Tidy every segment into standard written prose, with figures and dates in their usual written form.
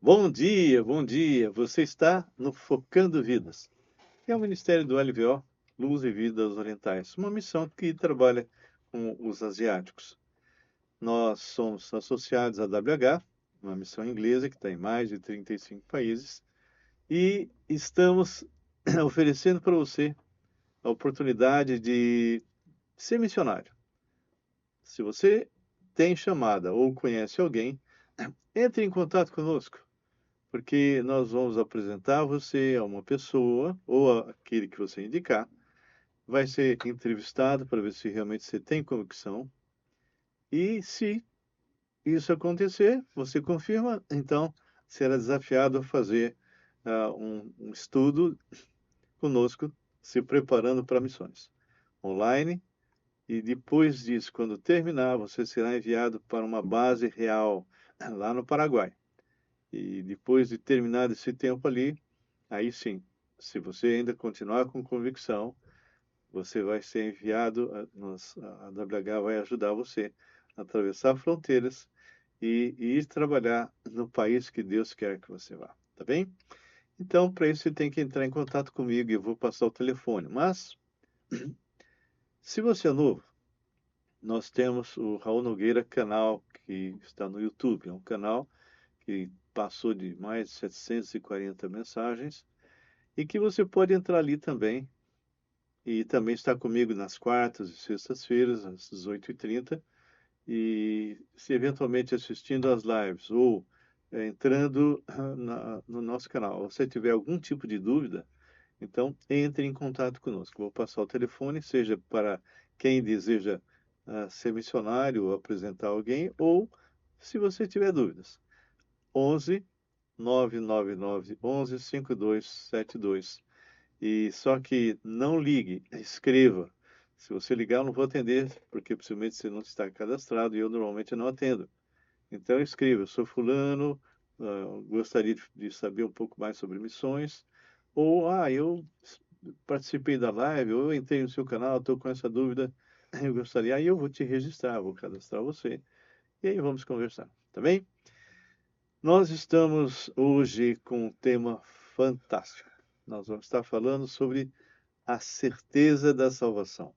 Bom dia, bom dia. Você está no Focando Vidas, que é o Ministério do LVO, Luz e Vidas Orientais, uma missão que trabalha com os asiáticos. Nós somos associados à WH, uma missão inglesa que está em mais de 35 países, e estamos oferecendo para você a oportunidade de ser missionário. Se você tem chamada ou conhece alguém, entre em contato conosco, porque nós vamos apresentar você a uma pessoa ou aquele que você indicar, vai ser entrevistado para ver se realmente você tem convicção. E se isso acontecer, você confirma, então será desafiado a fazer um estudo conosco, se preparando para missões online. E depois disso, quando terminar, você será enviado para uma base real lá no Paraguai. E depois de terminar esse tempo ali, aí sim, se você ainda continuar com convicção, você vai ser enviado, a WH vai ajudar você a atravessar fronteiras e ir trabalhar no país que Deus quer que você vá, tá bem? Então, para isso, você tem que entrar em contato comigo e eu vou passar o telefone. Mas, se você é novo, nós temos o Raul Nogueira canal que está no YouTube. É um canal que passou de mais de 740 mensagens e que você pode entrar ali também e também está comigo nas quartas e sextas-feiras, às 18h30, e se eventualmente assistindo às lives ou entrando no nosso canal, você tiver algum tipo de dúvida, então entre em contato conosco. Vou passar o telefone, seja para quem deseja ser missionário ou apresentar alguém, ou se você tiver dúvidas. 11 999 11 5272. E só que não ligue, escreva. Se você ligar, eu não vou atender, porque possivelmente você não está cadastrado e eu normalmente não atendo. Então escreva, eu sou fulano, gostaria de saber um pouco mais sobre missões, ou eu participei da live, ou eu entrei no seu canal, estou com essa dúvida, eu gostaria, aí eu vou te registrar, vou cadastrar você, e aí vamos conversar, tá bem? Nós estamos hoje com um tema fantástico. Nós vamos estar falando sobre a certeza da salvação.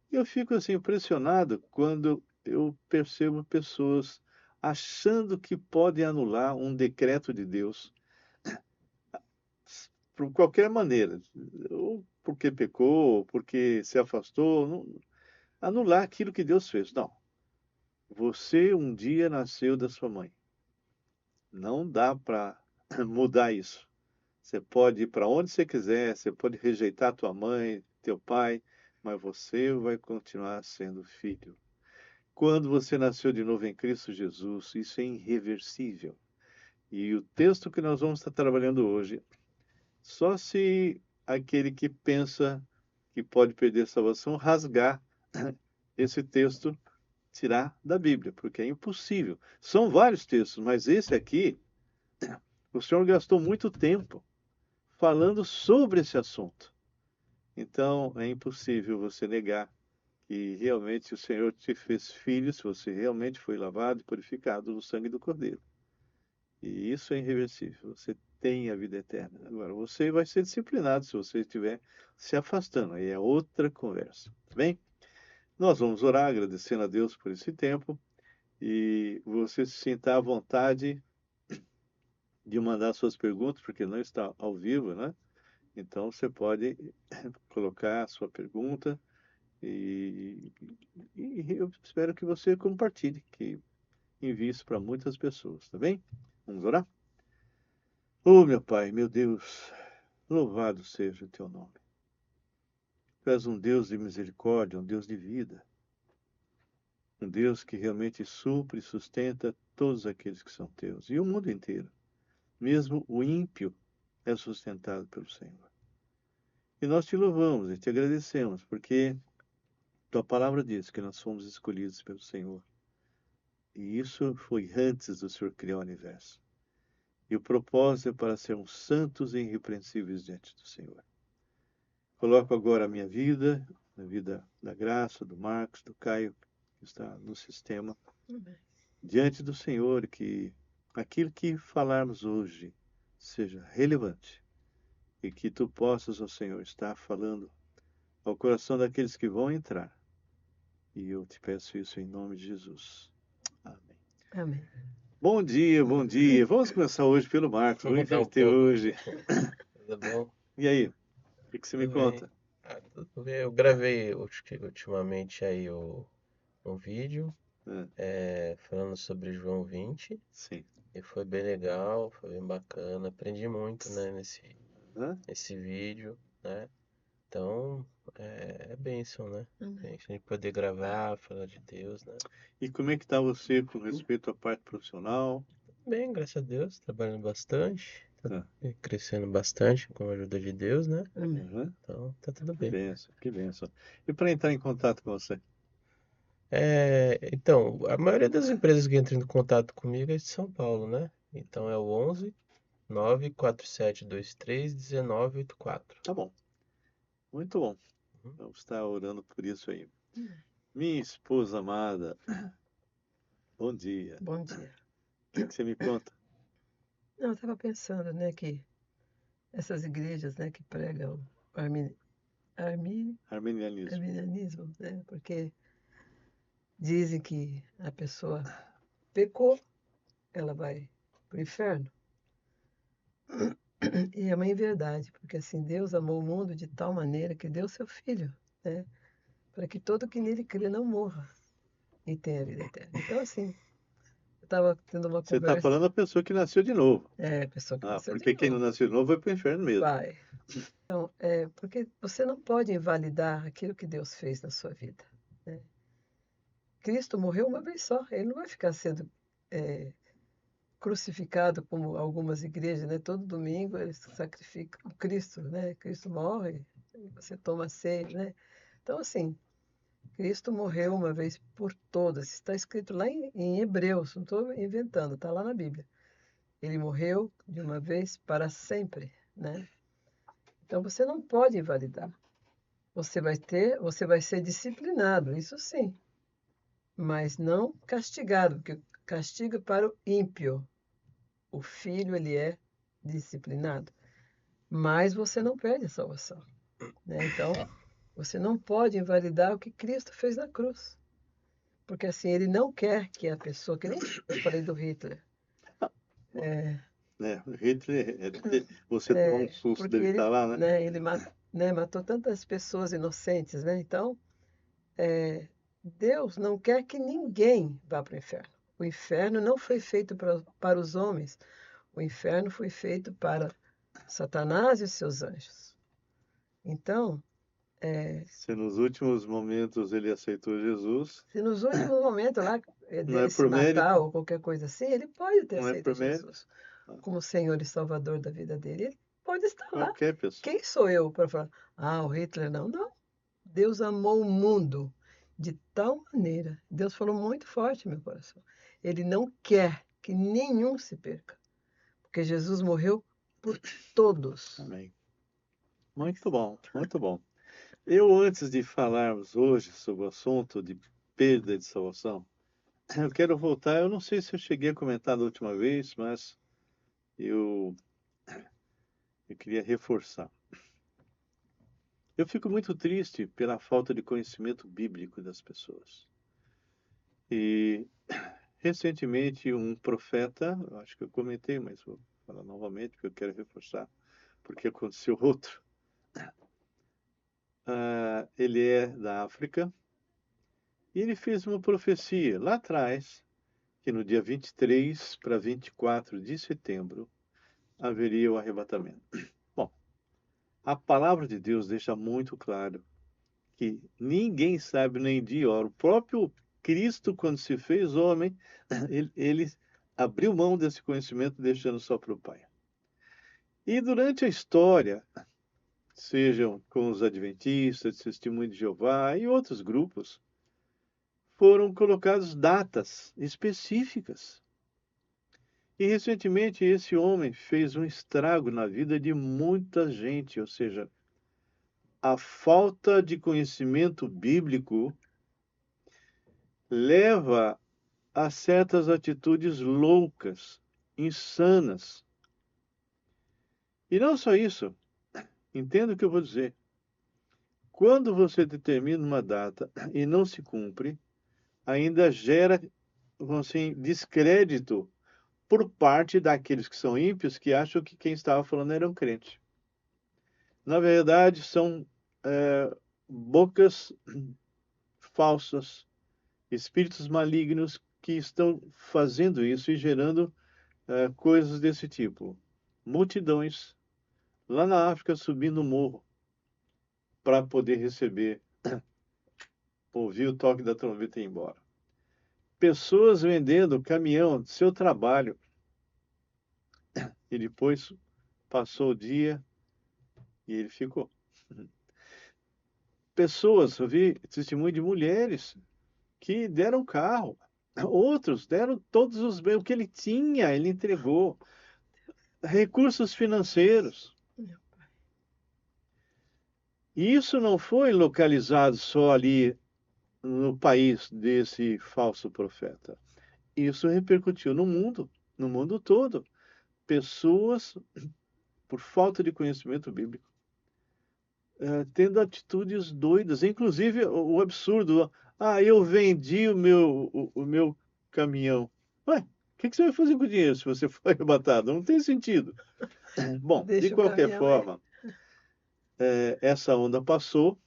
E eu fico assim impressionado quando eu percebo pessoas achando que podem anular um decreto de Deus por qualquer maneira, ou porque pecou, ou porque se afastou, anular aquilo que Deus fez. Não. Você um dia nasceu da sua mãe. Não dá para mudar isso. Você pode ir para onde você quiser, você pode rejeitar tua mãe, teu pai, mas você vai continuar sendo filho. Quando você nasceu de novo em Cristo Jesus, isso é irreversível. E o texto que nós vamos estar trabalhando hoje, só se aquele que pensa que pode perder a salvação rasgar esse texto, tirar da Bíblia, porque é impossível. São vários textos, mas esse aqui, o Senhor gastou muito tempo falando sobre esse assunto. Então, é impossível você negar que realmente o Senhor te fez filho, se você realmente foi lavado e purificado no sangue do Cordeiro. E isso é irreversível. Você tem a vida eterna. Agora, você vai ser disciplinado se você estiver se afastando. Aí é outra conversa. Tá bem? Nós vamos orar agradecendo a Deus por esse tempo. E você se sinta à vontade de mandar suas perguntas, porque não está ao vivo, né? Então você pode colocar a sua pergunta e, e eu espero que você compartilhe, que envie isso para muitas pessoas, tá bem? Vamos orar? Oh, meu Pai, meu Deus, louvado seja o teu nome. Tu és um Deus de misericórdia, um Deus de vida, um Deus que realmente supre e sustenta todos aqueles que são teus e o mundo inteiro. Mesmo o ímpio é sustentado pelo Senhor. E nós te louvamos e te agradecemos, porque tua palavra diz que nós fomos escolhidos pelo Senhor. E isso foi antes do Senhor criar o universo. E o propósito é para sermos santos e irrepreensíveis diante do Senhor. Coloco agora a minha vida, a vida da Graça, do Marcos, do Caio, que está no sistema, diante do Senhor, que aquilo que falarmos hoje seja relevante e que tu possas, ó Senhor, estar falando ao coração daqueles que vão entrar. E eu te peço isso em nome de Jesus. Amém. Amém. Bom dia, bom dia. Vamos começar hoje pelo Marcos. Vou Vamos mudar um inverter pouco. hoje. Tudo bom? E aí? O que você me Tudo bem? conta? Tudo bem. Eu gravei ultimamente aí um vídeo falando sobre João 20 Sim. e foi bem legal, foi bem bacana. Aprendi muito, né, Hã? nesse vídeo, né? Então, é bênção, né? Amém. A gente poder gravar, falar de Deus, né? E como é que está você com respeito à parte profissional? Bem, graças a Deus, trabalhando bastante, Tá. crescendo bastante com a ajuda de Deus, né? Amém. Uhum. Então, tá tudo Que bem. benção, que benção. E para entrar em contato com você? Então, a maioria das empresas que entram em contato comigo é de São Paulo, né? Então é o 11 94723 1984. Tá bom. Muito bom. Uhum. Vamos estar orando por isso aí. Amém. Minha esposa amada, bom dia. Bom dia. O que você me conta? Não, eu estava pensando, né, que essas igrejas, né, que pregam o Arminianismo. arminianismo, né, porque dizem que a pessoa pecou, ela vai para o inferno. E é uma inverdade, porque assim, Deus amou o mundo de tal maneira que deu seu Filho, né, para que todo que nele crê não morra e tenha vida eterna. Então, assim, eu estava tendo uma Você está conversa, falando a pessoa que nasceu de novo. pessoa que Ah, nasceu de porque quem não novo, nasceu de novo vai para o inferno mesmo. vai. Então, porque você não pode invalidar aquilo que Deus fez na sua vida, né? Cristo morreu uma vez só, ele não vai ficar sendo crucificado como algumas igrejas, né? Todo domingo eles sacrificam o Cristo, né? Cristo morre, você toma a ceia, né? Então, assim, Cristo morreu uma vez por todas, está escrito lá em Hebreus, não estou inventando, está lá na Bíblia. Ele morreu de uma vez para sempre, né? Então, você não pode invalidar. Você vai ser disciplinado, isso sim, mas não castigado, porque castigo para o ímpio. O filho, ele é disciplinado, mas você não perde a salvação, né? Então, você não pode invalidar o que Cristo fez na cruz, porque assim, ele não quer que a pessoa, que nem eu falei do Hitler, Né? O Hitler, você tomou um susto porque dele ele, estar lá, né? né, matou tantas pessoas inocentes, né? Então, Deus não quer que ninguém vá para o inferno. O inferno não foi feito para os homens. O inferno foi feito para Satanás e os seus anjos. Então, Se nos últimos momentos ele aceitou Jesus, se nos últimos momentos lá não é dele se por matar mérito, ou qualquer coisa assim, ele pode ter não é aceito por mérito. Jesus como Senhor e Salvador da vida dele. Ele pode estar lá. Qualquer pessoa. Quem sou eu para falar, o Hitler não? Não. Deus amou o mundo de tal maneira. Deus falou muito forte no meu coração. Ele não quer que nenhum se perca, porque Jesus morreu por todos. Amém. Muito bom, muito bom. Eu, antes de falarmos hoje sobre o assunto de perda de salvação, eu quero voltar. Eu não sei se eu cheguei a comentar da última vez, mas eu, eu queria reforçar. Eu fico muito triste pela falta de conhecimento bíblico das pessoas. E recentemente um profeta, eu acho que eu comentei, mas vou falar novamente porque eu quero reforçar, porque aconteceu outro. Ele é da África e ele fez uma profecia lá atrás, que no dia 23 para 24 de setembro haveria o arrebatamento. Bom, a palavra de Deus deixa muito claro que ninguém sabe nem dia e hora. O próprio Cristo, quando se fez homem, ele abriu mão desse conhecimento, deixando só para o Pai. E durante a história, sejam com os adventistas, Testemunho de Jeová e outros grupos, foram colocadas datas específicas. E recentemente esse homem fez um estrago na vida de muita gente, ou seja, a falta de conhecimento bíblico leva a certas atitudes loucas insanas. E não só isso, entenda o que eu vou dizer. Quando você determina uma data e não se cumpre, ainda gera, vamos assim, descrédito por parte daqueles que são ímpios, que acham que quem estava falando era um crente. Na verdade, são bocas falsas, espíritos malignos que estão fazendo isso e gerando coisas desse tipo. Multidões lá na África subindo o morro para poder receber, ouvir o toque da trombeta e ir embora. Pessoas vendendo caminhão do seu trabalho e depois passou o dia e ele ficou. Pessoas, eu vi testemunho de mulheres que deram carro, outros deram todos os bens, o que ele tinha, ele entregou. Recursos financeiros. E isso não foi localizado só ali no país desse falso profeta. Isso repercutiu no mundo todo. Pessoas, por falta de conhecimento bíblico, tendo atitudes doidas, inclusive o absurdo. Eu vendi o meu caminhão. Ué, o que você vai fazer com o dinheiro se você for arrebatado? Não tem sentido. Bom, de qualquer forma, essa onda passou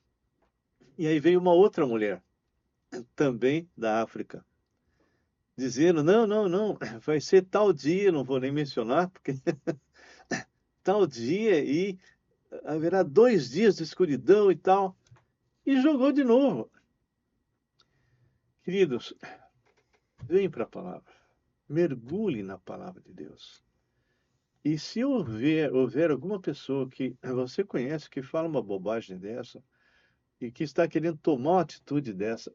e aí veio uma outra mulher, também da África, dizendo, não, vai ser tal dia, não vou nem mencionar, porque tal dia e haverá 2 dias de escuridão e tal, e jogou de novo. Queridos, vem para a palavra, mergulhe na palavra de Deus. E se houver alguma pessoa que você conhece que fala uma bobagem dessa e que está querendo tomar uma atitude dessa,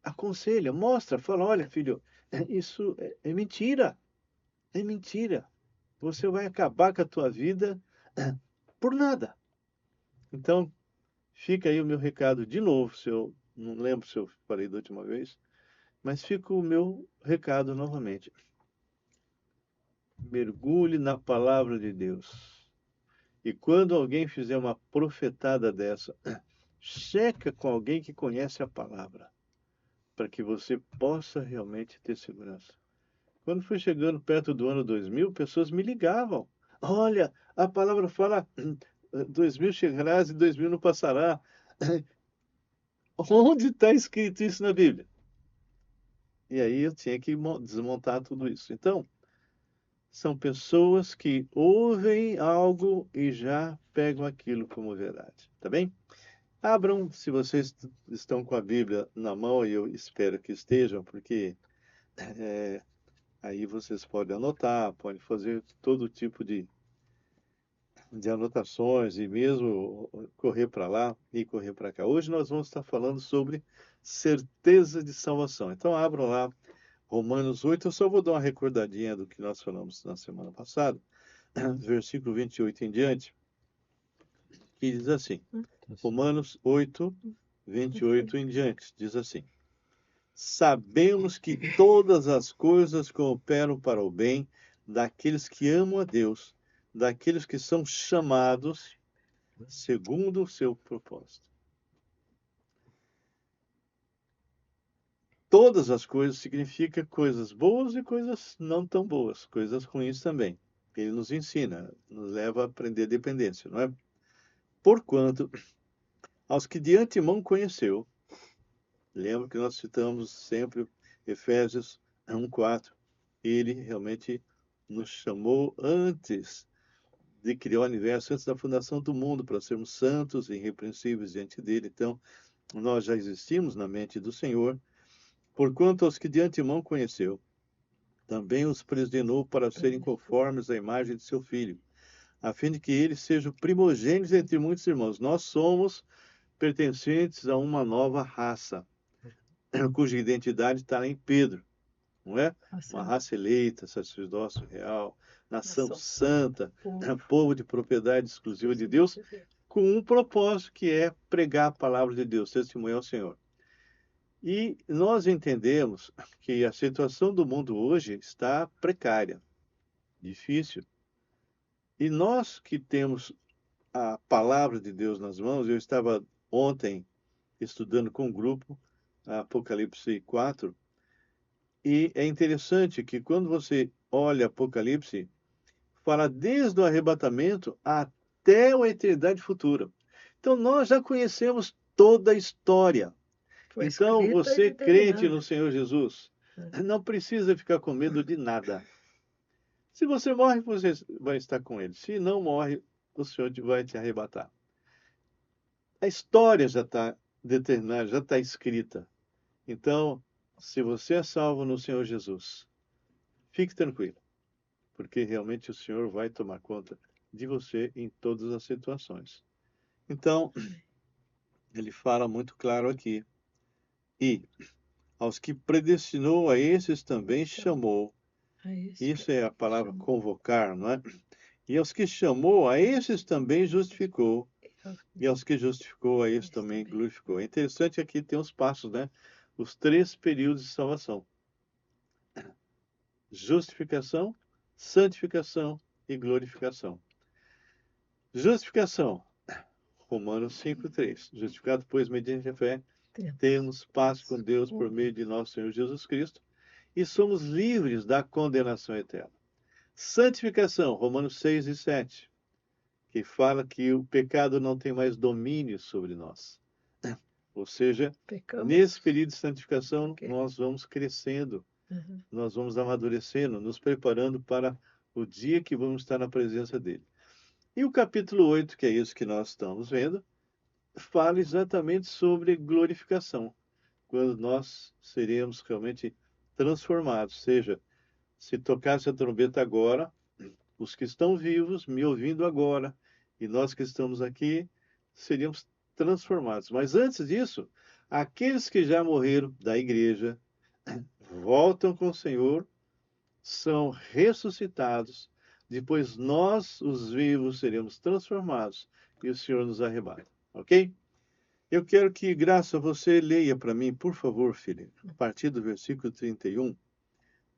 aconselha, mostra, fala, olha, filho, isso é mentira, é mentira. Você vai acabar com a tua vida por nada. Então, fica aí o meu recado de novo, se eu não lembro se eu falei da última vez, mas fica o meu recado novamente. Mergulhe na palavra de Deus. E quando alguém fizer uma profetada dessa, checa com alguém que conhece a palavra, para que você possa realmente ter segurança. Quando foi chegando perto do ano 2000, pessoas me ligavam. Olha, a palavra fala, 2000 chegarás e 2000 não passará. Onde está escrito isso na Bíblia? E aí eu tinha que desmontar tudo isso. Então, são pessoas que ouvem algo e já pegam aquilo como verdade. Tá bem? Abram, se vocês estão com a Bíblia na mão, e eu espero que estejam, porque aí vocês podem anotar, podem fazer todo tipo de anotações e mesmo correr para lá e correr para cá. Hoje nós vamos estar falando sobre certeza de salvação. Então abram lá Romanos 8, eu só vou dar uma recordadinha do que nós falamos na semana passada, versículo 28 em diante, que diz assim, Romanos 8, 28 em diante, diz assim, sabemos que todas as coisas cooperam para o bem daqueles que amam a Deus, daqueles que são chamados segundo o seu propósito. Todas as coisas significa coisas boas e coisas não tão boas, coisas ruins também. Ele nos ensina, nos leva a aprender dependência, não é? Porquanto, aos que de antemão conheceu, lembra que nós citamos sempre Efésios 1:4, ele realmente nos chamou antes de criar o universo, antes da fundação do mundo, para sermos santos e irrepreensíveis diante dele. Então, nós já existimos na mente do Senhor. Porquanto aos que de antemão conheceu, também os predestinou para serem conformes à imagem de seu Filho, a fim de que ele seja o primogênito entre muitos irmãos. Nós somos pertencentes a uma nova raça, cuja identidade está em Pedro, não é? Uma raça eleita, sacerdócio real, nação santa, povo de propriedade exclusiva de Deus, com um propósito que é pregar a palavra de Deus, testemunhar ao Senhor. E nós entendemos que a situação do mundo hoje está precária. difícil. E nós que temos a palavra de Deus nas mãos, eu estava ontem estudando com um grupo Apocalipse 4, e é interessante que quando você olha Apocalipse, fala desde o arrebatamento até a eternidade futura. Então nós já conhecemos toda a história. Foi Então escrita e você crente determinada. no Senhor Jesus, não precisa ficar com medo de nada. Se você morre, você vai estar com ele. Se não morre, o Senhor vai te arrebatar. A história já está determinada, já está escrita. Então, se você é salvo no Senhor Jesus, fique tranquilo, porque realmente o Senhor vai tomar conta de você em todas as situações. Então, ele fala muito claro aqui. E aos que predestinou, a esses também chamou. Isso é a palavra convocar, não é? E aos que chamou, a esses também justificou. E aos que justificou, a esses também glorificou. É interessante aqui tem os passos, né? Os 3 períodos de salvação: justificação, santificação e glorificação. Justificação, Romanos 5:3. Justificado, pois, mediante a fé, temos paz com Deus por meio de nosso Senhor Jesus Cristo e somos livres da condenação eterna. Santificação, Romanos 6:7, que fala que o pecado não tem mais domínio sobre nós. Ou seja, nesse período de santificação, nós vamos crescendo, nós vamos amadurecendo, nos preparando para o dia que vamos estar na presença dele. E o capítulo 8, que é isso que nós estamos vendo, fala exatamente sobre glorificação, quando nós seremos realmente transformados. Ou seja, se tocasse a trombeta agora, os que estão vivos, me ouvindo agora, e nós que estamos aqui, seríamos transformados. Mas antes disso, aqueles que já morreram da igreja voltam com o Senhor, são ressuscitados, depois nós, os vivos, seremos transformados e o Senhor nos arrebata. Ok? Eu quero que, Graça, você leia para mim, por favor, filha, a partir do versículo 31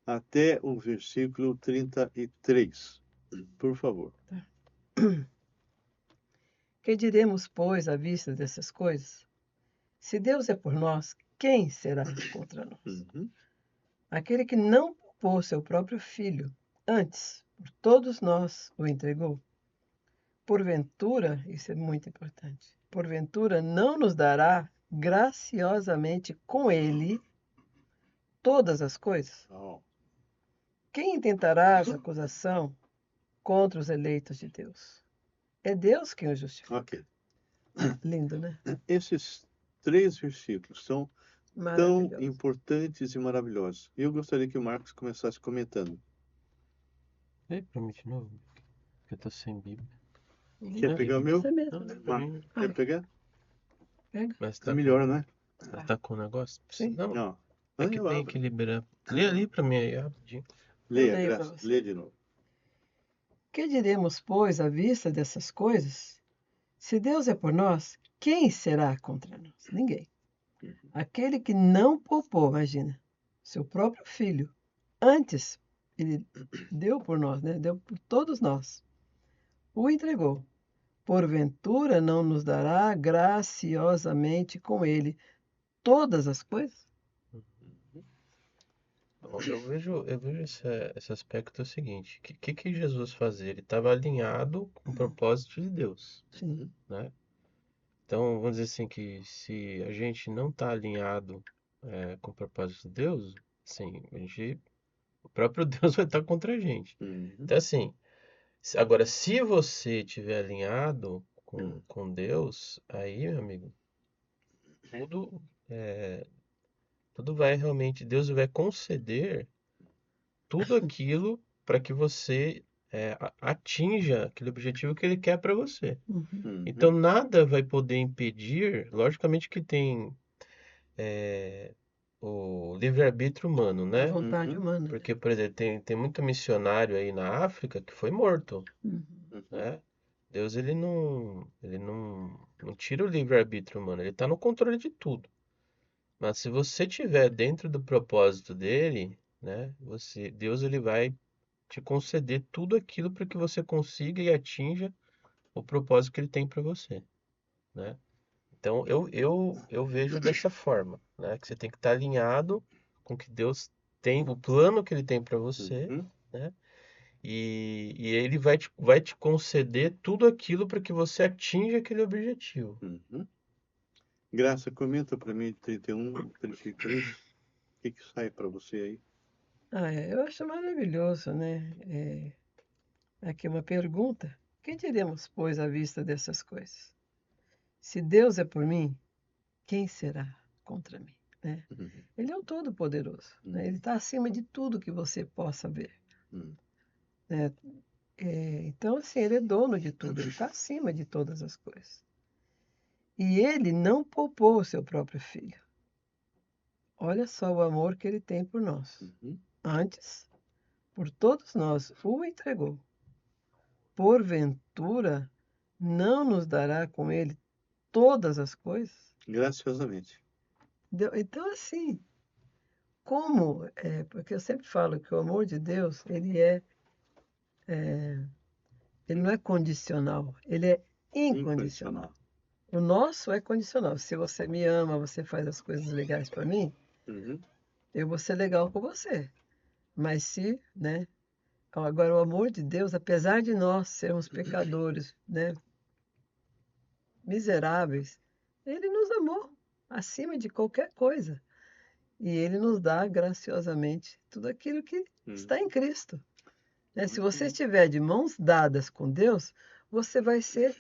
até o versículo 33. Por favor. Que diremos, pois, à vista dessas coisas? Se Deus é por nós, quem será contra nós? Aquele que não poupou seu próprio filho, antes, por todos nós, o entregou. Porventura, isso é muito importante, porventura não nos dará graciosamente com ele todas as coisas? Quem intentará a acusação contra os eleitos de Deus? É Deus quem os justifica. Ok. Lindo, né? Esses 3 versículos são tão Maravilhoso. importantes e maravilhosos. Eu gostaria que o Marcos começasse comentando. Lê para mim de novo, porque eu tô sem Bíblia. Quer pegar o meu? Você mesmo. Marcos, quer pegar? Pega. Mas É melhor, né? tá com o negócio? Sim. Não. É que eu tem abro. que liberar. Lê ali para mim aí, rapidinho. Leia, leio pra Graça. você. Lê de novo. Que diremos, pois, à vista dessas coisas? Se Deus é por nós, quem será contra nós? Ninguém. Aquele que não poupou, imagina, seu próprio filho, antes ele deu por nós, né? Deu por todos nós. O entregou. Porventura não nos dará graciosamente com ele todas as coisas? Bom, eu vejo esse aspecto o seguinte, que Jesus fazia? Ele estava alinhado com o propósito de Deus, Sim. né? Então, vamos dizer assim, que se a gente não está alinhado com o propósito de Deus, assim, o próprio Deus vai estar contra a gente. Então, assim, agora, se você estiver alinhado com Deus, aí, meu amigo, tudo vai realmente, Deus vai conceder tudo aquilo para que você atinja aquele objetivo que Ele quer para você. Então, nada vai poder impedir, logicamente que tem o livre-arbítrio humano, né? A vontade humana. Porque, por exemplo, tem muito missionário aí na África que foi morto, né? Deus, ele não tira o livre-arbítrio humano, ele está no controle de tudo. Mas se você estiver dentro do propósito dele, né? Deus, ele vai te conceder tudo aquilo para que você consiga e atinja o propósito que ele tem para você, né? Então eu vejo dessa forma, né? Que você tem que estar alinhado com o que Deus tem, o plano que ele tem para você, Uhum. né? E ele vai te conceder tudo aquilo para que você atinja aquele objetivo. Uhum. Graça, comenta para mim 31, 33. O que sai para você aí? Eu acho maravilhoso, né? Aqui uma pergunta. Que diremos, pois, à vista dessas coisas? Se Deus é por mim, quem será contra mim? Né? Uhum. Ele é o Todo-Poderoso, né? Ele está acima de tudo que você possa ver. Uhum. Né? Então, assim, ele é dono de tudo, ele está acima de todas as coisas. E ele não poupou o seu próprio filho. Olha só o amor que ele tem por nós. Uhum. Antes, por todos nós, o entregou. Porventura, não nos dará com ele todas as coisas? Graciosamente. Então, assim, como? Porque eu sempre falo que o amor de Deus, ele não é condicional, ele é incondicional. Incondicional. O nosso é condicional. Se você me ama, você faz as coisas legais para mim, Uhum. eu vou ser legal com você. Mas se, né? Agora, o amor de Deus, apesar de nós sermos pecadores, né? Miseráveis, ele nos amou acima de qualquer coisa. E ele nos dá graciosamente tudo aquilo que está em Cristo. Né? Se Muito você bom. estiver de mãos dadas com Deus, você vai ser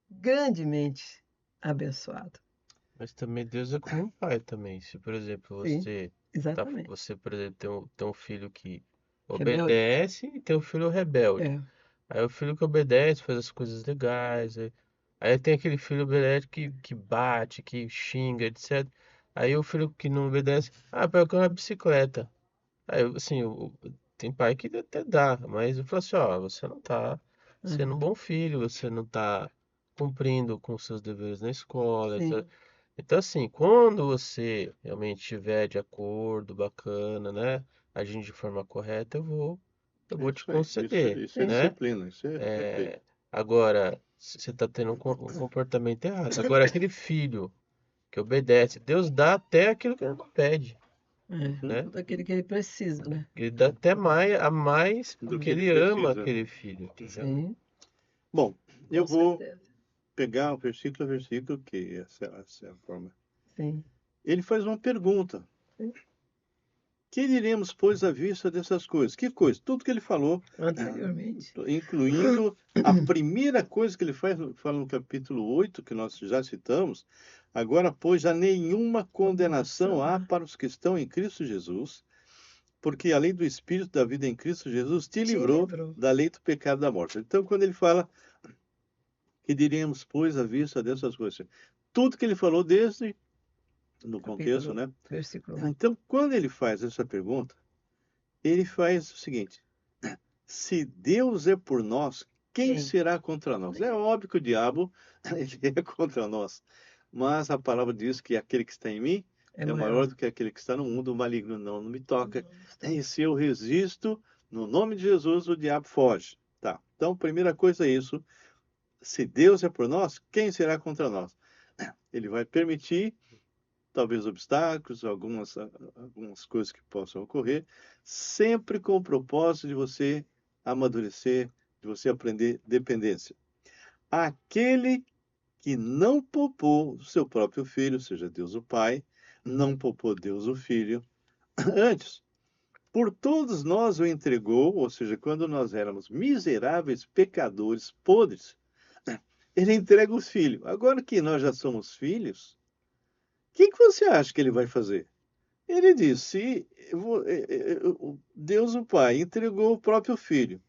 grandemente abençoado. Mas também Deus é como um pai também. Se, por exemplo, Sim, exatamente. você, por exemplo, tem um filho que Rebelde? obedece e tem um filho rebelde. É. Aí o filho que obedece faz as coisas legais. Aí tem aquele filho obedece que bate, que xinga, etc. Aí o filho que não obedece, pega uma bicicleta. Aí, assim, tem pai que até dá, mas eu falo assim, ó, você não tá sendo um Uhum. bom filho, você não tá cumprindo com seus deveres na escola, etc. Sim, Então, assim, quando você realmente estiver de acordo, bacana, né, agindo de forma correta, eu É vou te isso aí. Isso, conceder, isso é sim, né? disciplina. Isso é perfeito. É, agora, se você está tendo um comportamento errado. Agora, aquele filho que obedece, Deus dá até aquilo que ele não pede, Uhum. né? tudo aquilo que ele precisa, né? Ele dá até mais, a mais Do porque que ele ele ama precisa, né? aquele filho, entendeu? Sim, Bom, eu com vou certeza. pegar o versículo a versículo, que essa é a forma. Sim, Ele faz uma pergunta. sim. Que diremos, pois, à vista dessas coisas? Que coisa? Tudo que ele falou, Anteriormente. incluindo a primeira coisa que ele fala no capítulo 8, que nós já citamos. Agora, pois, já nenhuma condenação há Né? para os que estão em Cristo Jesus, porque a lei do Espírito da vida em Cristo Jesus te Te livrou livrou. da lei do pecado e da morte. Então, quando ele fala que diremos, pois, à vista dessas coisas, tudo que ele falou desde no contexto, Capítulo, né? versículo 1. Então, quando ele faz essa pergunta, ele faz o seguinte: se Deus é por nós, quem Quem? será contra nós? É óbvio que o diabo ele é contra nós, mas a palavra diz que aquele que está em mim É é maior maior. do que aquele que está no mundo, o maligno não me toca. Não E estamos. se eu resisto, no nome de Jesus, o diabo foge. Tá. Então, primeira coisa é isso. Se Deus é por nós, quem será contra nós? Ele vai permitir talvez obstáculos, algumas coisas que possam ocorrer, sempre com o propósito de você amadurecer, de você aprender dependência. Aquele que não poupou o seu próprio filho, seja Deus o Pai, não poupou Deus o Filho, antes, por todos nós o entregou, ou seja, quando nós éramos miseráveis pecadores, podres, ele entrega os filhos. Agora que nós já somos filhos, o que você acha que ele vai fazer? Ele disse: Deus o Pai entregou o próprio Filho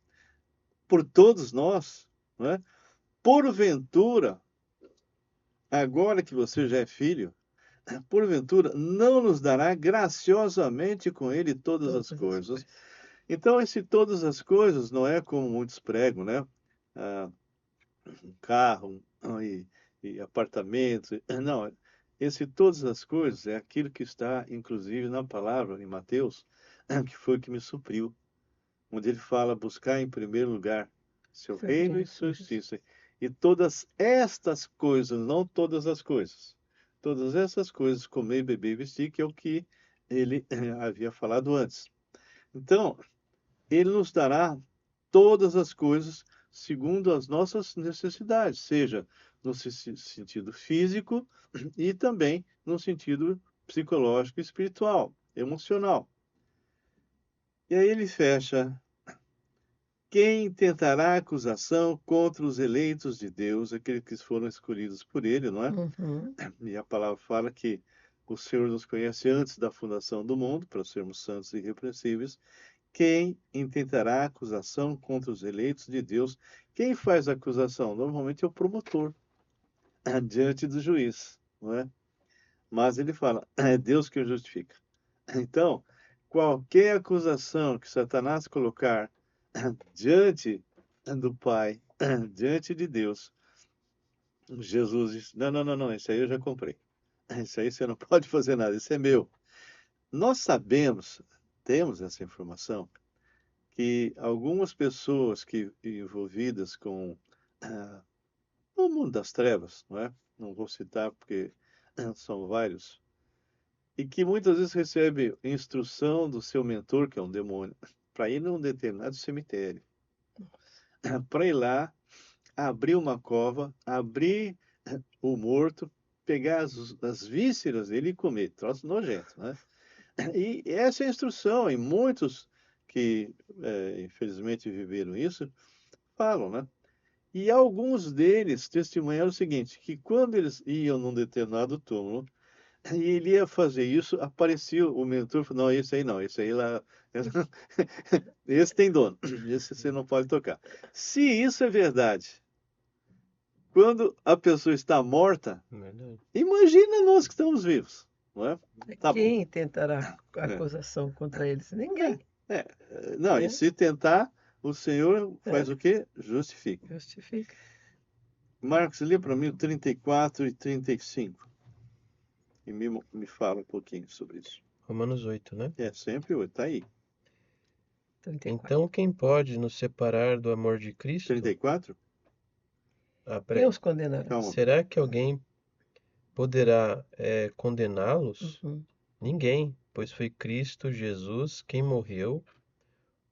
por todos nós, não é? Porventura, agora que você já é filho, porventura não nos dará graciosamente com ele todas as Todas as coisas. coisas. Então, esse todas as coisas não é como muitos pregam, né? Ah, um carro e apartamentos. Não, esse todas as coisas é aquilo que está, inclusive, na palavra em Mateus, que foi o que me supriu. onde ele fala buscar em primeiro lugar seu Seu reino reino e e sua sua justiça. justiça. E todas estas coisas, não todas as coisas, todas essas coisas, comer, beber e vestir, que é o que ele havia falado antes. Então, ele nos dará todas as coisas segundo as nossas necessidades, seja no sentido físico e também no sentido psicológico, espiritual, emocional. E aí ele fecha: quem tentará acusação contra os eleitos de Deus, aqueles que foram escolhidos por ele, não é? Uhum. E a palavra fala que o Senhor nos conhece antes da fundação do mundo, para sermos santos e irrepreensíveis. Quem intentará acusação contra os eleitos de Deus? Quem faz a acusação? Normalmente é o promotor, diante do juiz, não é? Mas ele fala, é Deus que o justifica. Então, qualquer acusação que Satanás colocar diante do Pai, diante de Deus, Jesus diz, não, não, não, não, isso aí eu já comprei. Isso aí você não pode fazer nada, isso é meu. Nós sabemos, temos essa informação, que algumas pessoas que envolvidas com o mundo das trevas, não é? Não vou citar porque são vários, e que muitas vezes recebe instrução do seu mentor, que é um demônio, para ir num determinado cemitério, para ir lá, abrir uma cova, abrir o morto, pegar as vísceras dele e comer, troço nojento, né? E essa é a instrução, e muitos que infelizmente viveram isso, falam, né? E alguns deles testemunharam o seguinte, que quando eles iam num determinado túmulo, e ele ia fazer isso, aparecia o mentor e falou, não, esse aí não, esse aí lá, esse tem dono, esse você não pode tocar. Se isso é verdade, quando a pessoa está morta, Verdade. imagina nós que estamos vivos, não é? Tá bom. Quem tentará É. acusação contra eles? Ninguém. Não, e É. se tentar, o Senhor faz o quê? Justifica. Justifica. Marcos, lê para mim o 34 e 35. E me fala um pouquinho sobre isso. Romanos 8, né? É sempre o tá aí. 34. Então, quem pode nos separar do amor de Cristo? 34? Ah, Quem peraí. os condenará? Calma. Será que alguém poderá condená-los? Uhum. Ninguém, pois foi Cristo Jesus quem morreu,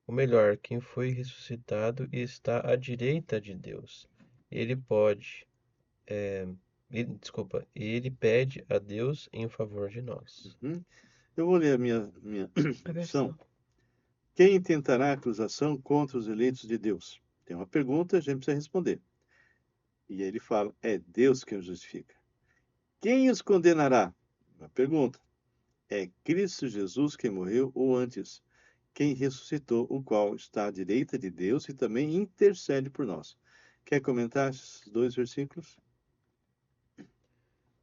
ou melhor, quem foi ressuscitado e está à direita de Deus. Ele pode, ele pede a Deus em favor de nós. Uhum. Eu vou ler a minha A versão. versão. Quem tentará acusação contra os eleitos de Deus? Tem uma pergunta, a gente precisa responder. E aí ele fala, é Deus quem os justifica. Quem os condenará? Uma pergunta. É Cristo Jesus quem morreu, ou antes, quem ressuscitou, o qual está à direita de Deus e também intercede por nós. Quer comentar esses dois versículos?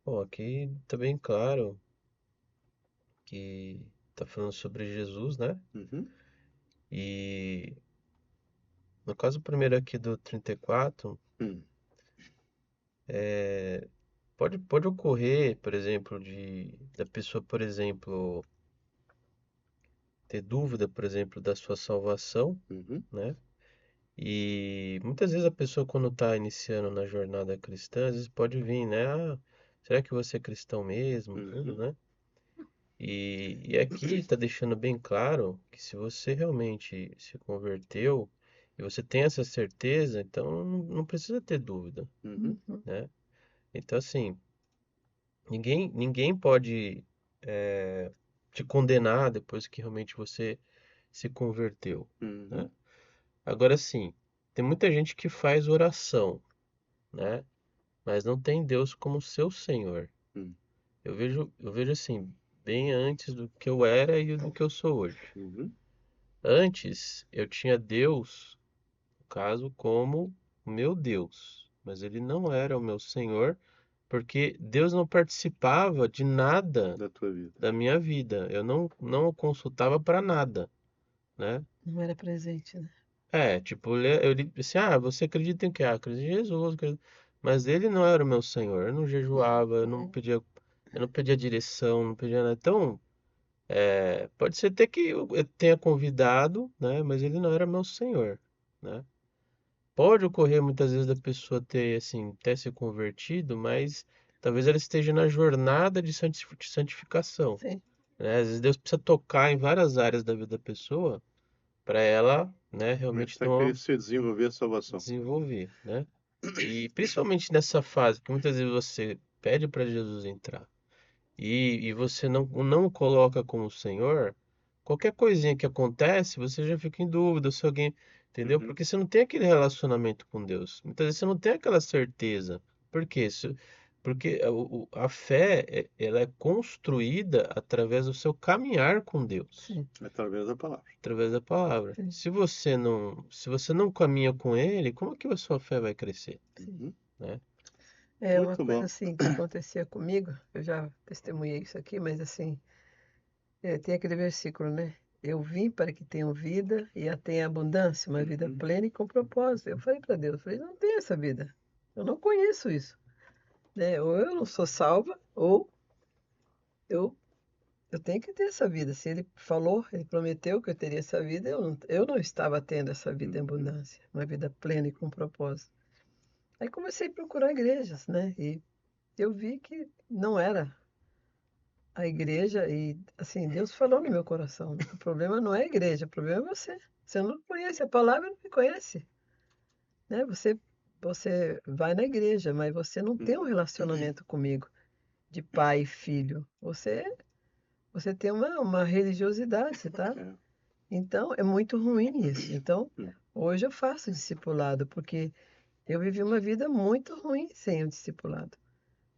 Bom, aqui tá bem claro que tá falando sobre Jesus, né? Uhum. E no caso primeiro aqui do 34, Hum. pode ocorrer, por exemplo, da pessoa, por exemplo, ter dúvida, por exemplo, da sua salvação, Uhum. né? E muitas vezes a pessoa, quando está iniciando na jornada cristã, às vezes pode vir, né? Ah, será que você é cristão mesmo? Tudo, Uhum. né? E aqui está deixando bem claro que se você realmente se converteu e você tem essa certeza, então não precisa ter dúvida, Uhum. Uhum. né? Então, assim, ninguém pode te condenar depois que realmente você se converteu, Uhum. né? Agora, sim, tem muita gente que faz oração, né? Mas não tem Deus como seu Senhor. Uhum. Eu vejo assim, bem antes do que eu era e do que eu sou hoje. Uhum. Antes, eu tinha Deus, no caso, como o meu Deus, mas ele não era o meu Senhor, porque Deus não participava de nada Da tua vida. da minha vida. Eu não o consultava para nada, né? Não era presente, né? Tipo, eu disse, você acredita em quê? Ah, acredito em Jesus, mas ele não era o meu Senhor. Eu não jejuava, eu não pedia direção, não pedia nada. Então, Pode ser até que eu tenha convidado, né? Mas ele não era meu senhor, né? Pode ocorrer muitas vezes da pessoa ter, assim, ter se convertido, mas talvez ela esteja na jornada de santificação, Sim, né? Às vezes Deus precisa tocar em várias áreas da vida da pessoa para ela, né, realmente Começar ter a uma crescer, desenvolver a salvação. desenvolver, né? E principalmente nessa fase que muitas vezes você pede para Jesus entrar e você não o coloca como Senhor, qualquer coisinha que acontece, você já fica em dúvida se alguém, entendeu? Uhum. Porque você não tem aquele relacionamento com Deus. Muitas vezes você não tem aquela certeza. Por quê? Porque a fé, ela é construída através do seu caminhar com Deus, sim, Através da palavra. através da palavra. sim, Se você não caminha com Ele, como é que a sua fé vai crescer, sim. Uhum. né? É uma Muito coisa bom. assim que acontecia comigo, eu já testemunhei isso aqui, mas assim, tem aquele versículo, né? Eu vim para que tenham vida e a tenham abundância, uma vida Uhum. plena e com propósito. Eu falei para Deus, eu falei, não tem essa vida. Eu não conheço isso, né? Ou eu não sou salva, ou eu, eu tenho que ter essa vida. Se ele falou, ele prometeu que eu teria essa vida, eu não estava tendo essa vida em Uhum. abundância, uma vida plena e com propósito. Aí comecei a procurar igrejas, né? E eu vi que não era a igreja e, assim, Deus falou no meu coração, né? O problema não é a igreja, o problema é você. Você não conhece a palavra, não me conhece, né? Você vai na igreja, mas você não tem um Uhum. relacionamento comigo de pai e filho. Você tem uma religiosidade, tá? É. Então, é muito ruim isso. Então, Hum. hoje eu faço discipulado, porque eu vivi uma vida muito ruim sem o discipulado.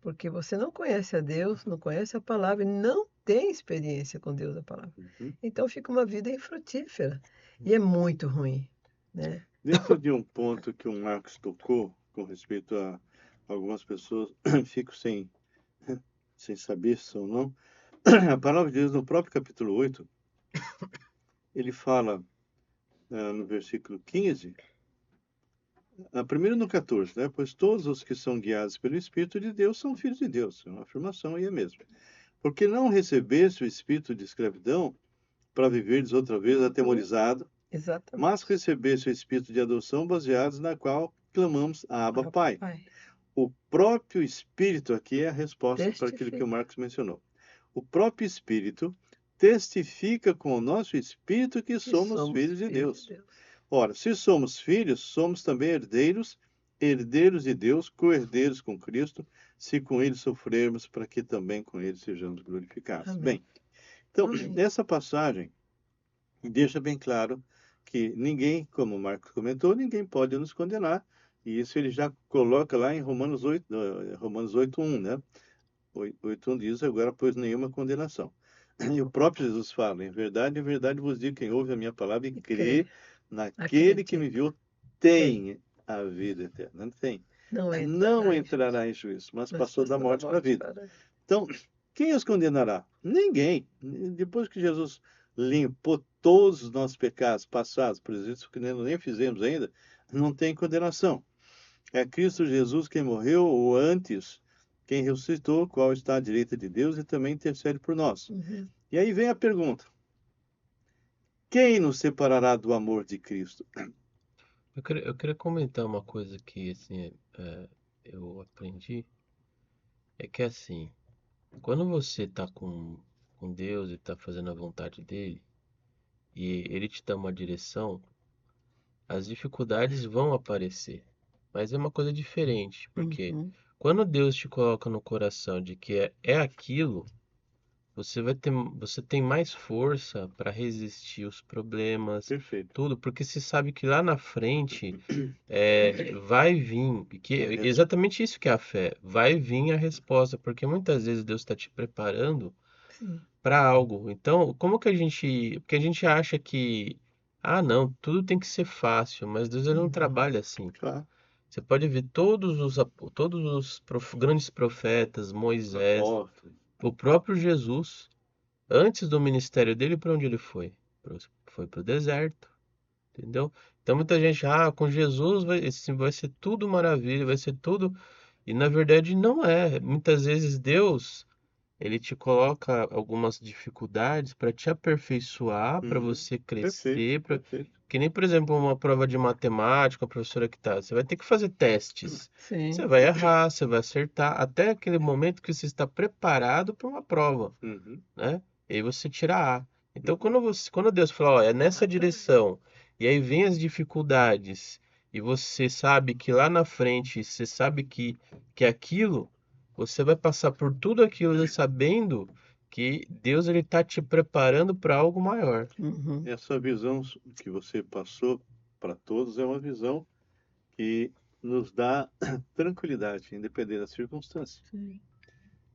Porque você não conhece a Deus, não conhece a palavra e não tem experiência com Deus, a palavra. Uhum. Então fica uma vida infrutífera e é muito ruim, né? Dentro de um ponto que o Marcos tocou com respeito a algumas pessoas ficam sem saber se ou não, a palavra de Deus no próprio capítulo 8, ele fala no versículo 15, primeiro no 14, né? Pois todos os que são guiados pelo Espírito de Deus são filhos de Deus. É uma afirmação aí mesmo. Porque não recebeste o espírito de escravidão para viverdes outra vez atemorizado, mas Exatamente. recebeste o espírito de adoção baseados na qual clamamos Abba Ah, Pai. Pai, O próprio Espírito aqui é a resposta para aquilo que o testifica. Marcos mencionou. O próprio Espírito testifica com o nosso Espírito que Que somos somos filhos de filhos de Deus. Deus. Ora, se somos filhos, somos também herdeiros, herdeiros de Deus, co-herdeiros com Cristo, se com ele sofrermos, para que também com ele sejamos glorificados. Amém. Bem, então, Amém. essa passagem deixa bem claro que ninguém, como o Marcos comentou, ninguém pode nos condenar, e isso ele já coloca lá em Romanos 8, Romanos 8:1, né? 8:1 diz, agora, pois, nenhuma condenação. E o próprio Jesus fala, em verdade vos digo, quem ouve a minha palavra e E crê, crê naquele que me acredita, enviou, tem. tem a vida eterna. Não tem. Não Não entrará em juízo, entrará em juízo, mas mas passou da passou da morte para a morte vida. para... Então, quem os condenará? Ninguém. Depois que Jesus limpou todos os nossos pecados passados, por exemplo, que nem fizemos ainda, não tem condenação. É Cristo Jesus quem morreu, ou antes, quem ressuscitou, qual está à direita de Deus e também intercede por nós. Uhum. E aí vem a pergunta: quem nos separará do amor de Cristo? Eu queria comentar uma coisa que, assim, eu aprendi, é que, assim, quando você tá com Deus e tá fazendo a vontade dele, e ele te dá uma direção, as dificuldades vão aparecer. Mas é uma coisa diferente, porque Uhum. quando Deus te coloca no coração de que é aquilo, você tem mais força para resistir os problemas, Perfeito. tudo, porque você sabe que lá na frente vai vir, que A é res- exatamente isso que é a fé, vai vir a resposta, porque muitas vezes Deus está te preparando Sim. para algo. Então, porque a gente acha que, ah, não, tudo tem que ser fácil, mas Deus ele não Uhum. trabalha assim. Claro, Você pode ver todos os grandes profetas, Moisés, apóstolo. o próprio Jesus, antes do ministério dele, para onde ele foi? Foi para o deserto, entendeu? Então muita gente, com Jesus vai ser tudo maravilha, vai ser tudo. E na verdade não é. Muitas vezes Deus, ele te coloca algumas dificuldades para te aperfeiçoar, para Uhum. você Perfeito, crescer, perfeito. que nem, por exemplo, uma prova de matemática, a professora que tá, você vai ter que fazer testes. Você Sim. vai errar, você vai acertar, até aquele momento que você está preparado para uma prova, Uhum, né? E aí você tira A. Então, uhum. quando Deus fala, ó, é nessa direção, e aí vem as dificuldades, e você sabe que lá na frente, você sabe que é aquilo, você vai passar por tudo aquilo sabendo que Deus ele tá te preparando para algo maior. Uhum. Essa visão que você passou para todos é uma visão que nos dá tranquilidade, independente das circunstâncias. Sim.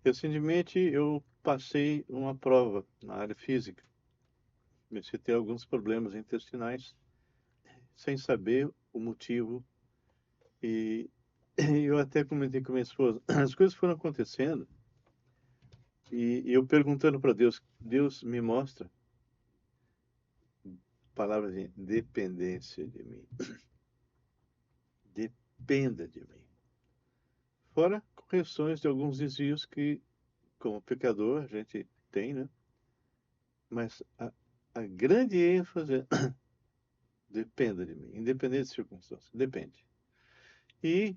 Recentemente, eu passei uma prova na área física. Comecei a ter alguns problemas intestinais, sem saber o motivo. E eu até comentei com minha esposa. As coisas foram acontecendo e eu perguntando para Deus, Deus me mostra, palavra de dependência de mim. Dependa de mim. Fora correções de alguns desvios que, como pecador, a gente tem, né? Mas a grande ênfase é dependa de mim, independente das circunstâncias, depende. E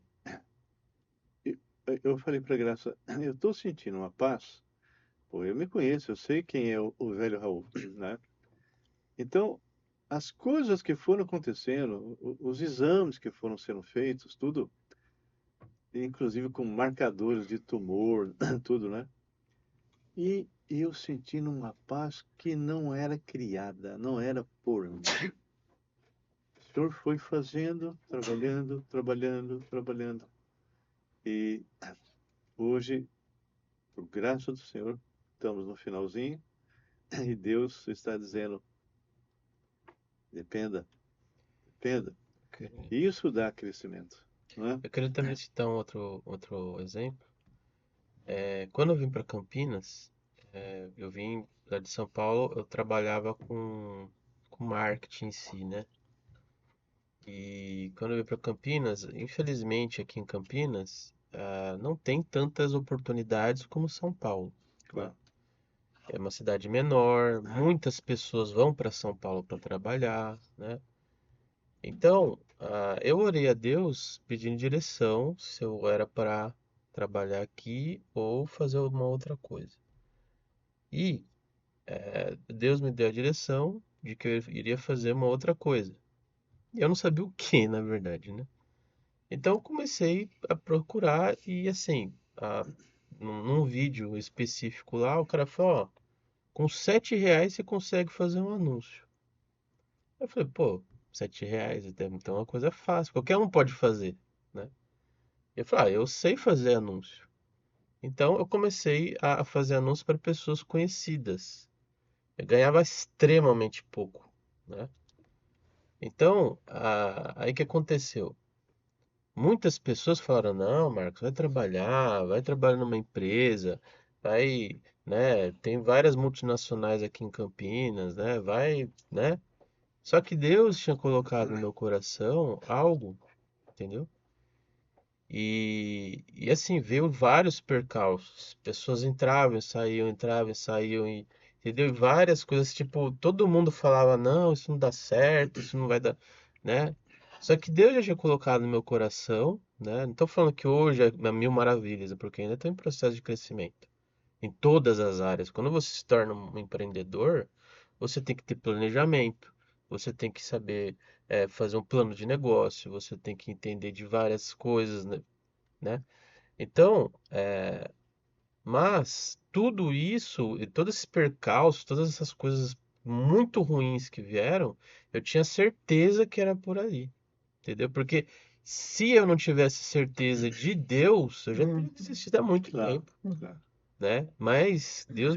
eu falei para a Graça, eu estou sentindo uma paz, pô, eu me conheço, eu sei quem é o velho Raul, né? Então, as coisas que foram acontecendo, os exames que foram sendo feitos, tudo, inclusive com marcadores de tumor, tudo, né? E eu sentindo uma paz que não era criada, não era por mim. O Senhor foi fazendo, trabalhando, trabalhando, trabalhando. E hoje, por graça do Senhor, estamos no finalzinho e Deus está dizendo: dependa, dependa. E isso dá crescimento, não é? Eu queria também citar um outro exemplo. Quando eu vim para Campinas, eu vim lá de São Paulo, eu trabalhava com marketing em si, né? E quando eu vim para Campinas, infelizmente aqui em Campinas, não tem tantas oportunidades como São Paulo, né? Claro. É uma cidade menor, muitas pessoas vão para São Paulo para trabalhar, né? Então, eu orei a Deus pedindo direção se eu era para trabalhar aqui ou fazer uma outra coisa. E Deus me deu a direção de que eu iria fazer uma outra coisa. E eu não sabia o que, na verdade, né? Então eu comecei a procurar e assim, num vídeo específico lá, o cara falou, ó, com R$ 7 você consegue fazer um anúncio. Eu falei, pô, R$ 7, então é uma coisa fácil, qualquer um pode fazer, né? Eu falei, eu sei fazer anúncio. Então eu comecei a fazer anúncio para pessoas conhecidas. Eu ganhava extremamente pouco, né? Então, aí que aconteceu? Muitas pessoas falaram, não, Marcos, vai trabalhar numa empresa, vai, né? Tem várias multinacionais aqui em Campinas, né? Vai, né? Só que Deus tinha colocado no meu coração algo, entendeu? E assim, veio vários percalços. Pessoas entravam e saíam, entendeu? E várias coisas, tipo, todo mundo falava, não, isso não dá certo, isso não vai dar, né? Só que Deus já tinha colocado no meu coração, né? Não tô falando que hoje é mil maravilhas, é porque ainda estou em processo de crescimento. Em todas as áreas. Quando você se torna um empreendedor, você tem que ter planejamento, você tem que saber, fazer um plano de negócio, você tem que entender de várias coisas, né? Então, mas tudo isso, e todos esses percalços, todas essas coisas muito ruins que vieram, eu tinha certeza que era por ali, entendeu? Porque se eu não tivesse certeza de Deus, eu já teria Hum. desistido há muito Claro, tempo, claro. né? Mas Deus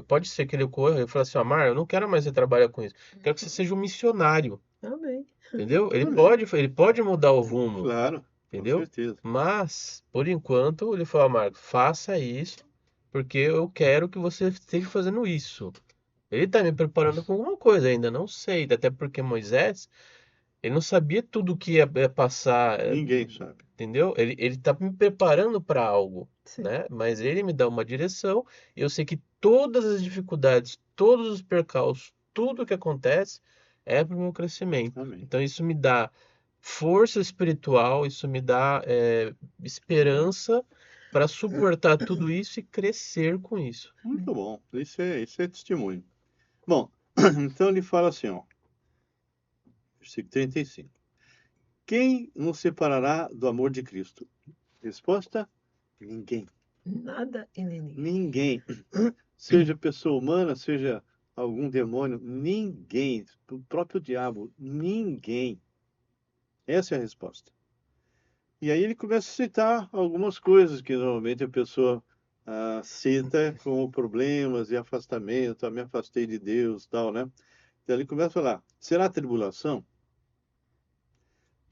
pode ser que ele corra e fale assim, Amar, eu não quero mais você trabalhar com isso. Eu quero que você seja um missionário, Amém. entendeu? Amém. Ele pode mudar o rumo, Claro, com entendeu? certeza. Mas, por enquanto, ele falou, Marcos, faça isso, porque eu quero que você esteja fazendo isso. Ele está me preparando com alguma coisa ainda, não sei, até porque Moisés, Ele não sabia tudo o que ia passar, Ninguém sabe. entendeu? Ele tá me preparando para algo, Sim. né? Mas ele me dá uma direção e eu sei que todas as dificuldades, todos os percalços, tudo que acontece é para o meu crescimento. Amém. Então isso me dá força espiritual, isso me dá esperança para suportar tudo isso e crescer com isso. Muito bom. Isso é testemunho. Bom, então ele fala assim, ó, versículo 35. Quem nos separará do amor de Cristo? Resposta: ninguém. Nada e nem ninguém. Ninguém. Seja pessoa humana, seja algum demônio, ninguém. O próprio diabo, ninguém. Essa é a resposta. E aí ele começa a citar algumas coisas que normalmente a pessoa cita como problemas e afastamento, me afastei de Deus, tal, né? Então ele começa a falar, será tribulação?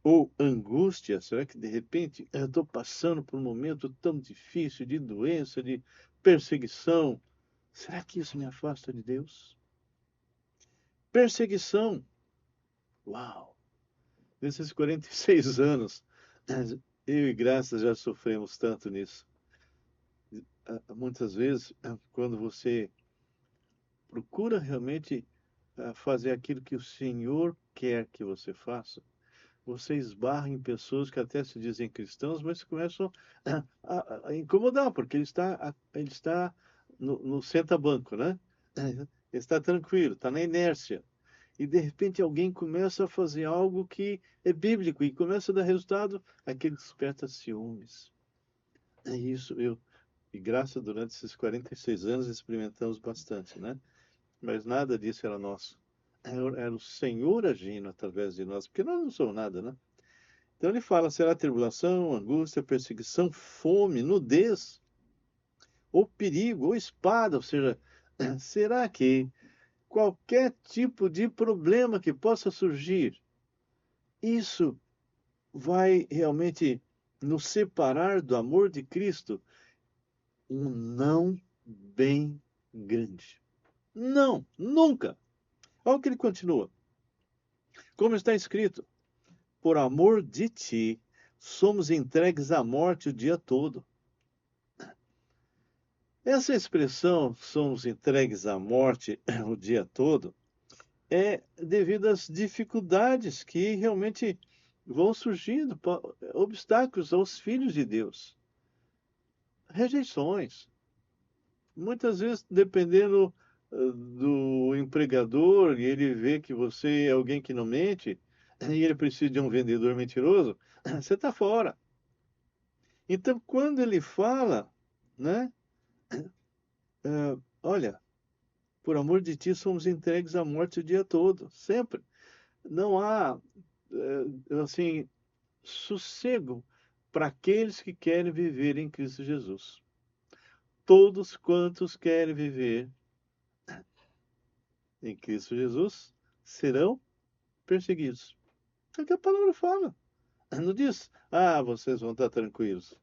Ou angústia? Será que de repente eu estou passando por um momento tão difícil de doença, de perseguição? Será que isso me afasta de Deus? Perseguição. Uau! Nesses 46 anos, eu e Graça já sofremos tanto nisso. Muitas vezes, quando você procura realmente fazer aquilo que o Senhor quer que você faça, você esbarra em pessoas que até se dizem cristãos, mas começam a incomodar, porque ele está no senta-banco, né? Ele está tranquilo, está na inércia. E de repente alguém começa a fazer algo que é bíblico e começa a dar resultado, aquele desperta ciúmes. É isso, e graças durante esses 46 anos experimentamos bastante, né? Mas nada disso era nosso. Era o Senhor agindo através de nós, porque nós não somos nada, né? Então ele fala, será tribulação, angústia, perseguição, fome, nudez, ou perigo, ou espada, ou seja, será que qualquer tipo de problema que possa surgir, isso vai realmente nos separar do amor de Cristo? Um não bem grande. Não, nunca. Olha o que ele continua. Como está escrito, por amor de ti, somos entregues à morte o dia todo. Essa expressão, somos entregues à morte o dia todo, é devido às dificuldades que realmente vão surgindo, obstáculos aos filhos de Deus. Rejeições. Muitas vezes, dependendo do empregador, e ele vê que você é alguém que não mente, e ele precisa de um vendedor mentiroso, você está fora. Então, quando ele fala, né? Olha, por amor de ti, somos entregues à morte o dia todo, sempre. Não há, assim, sossego para aqueles que querem viver em Cristo Jesus. Todos quantos querem viver em Cristo Jesus serão perseguidos. É o que a palavra fala. Não diz, vocês vão estar tranquilos.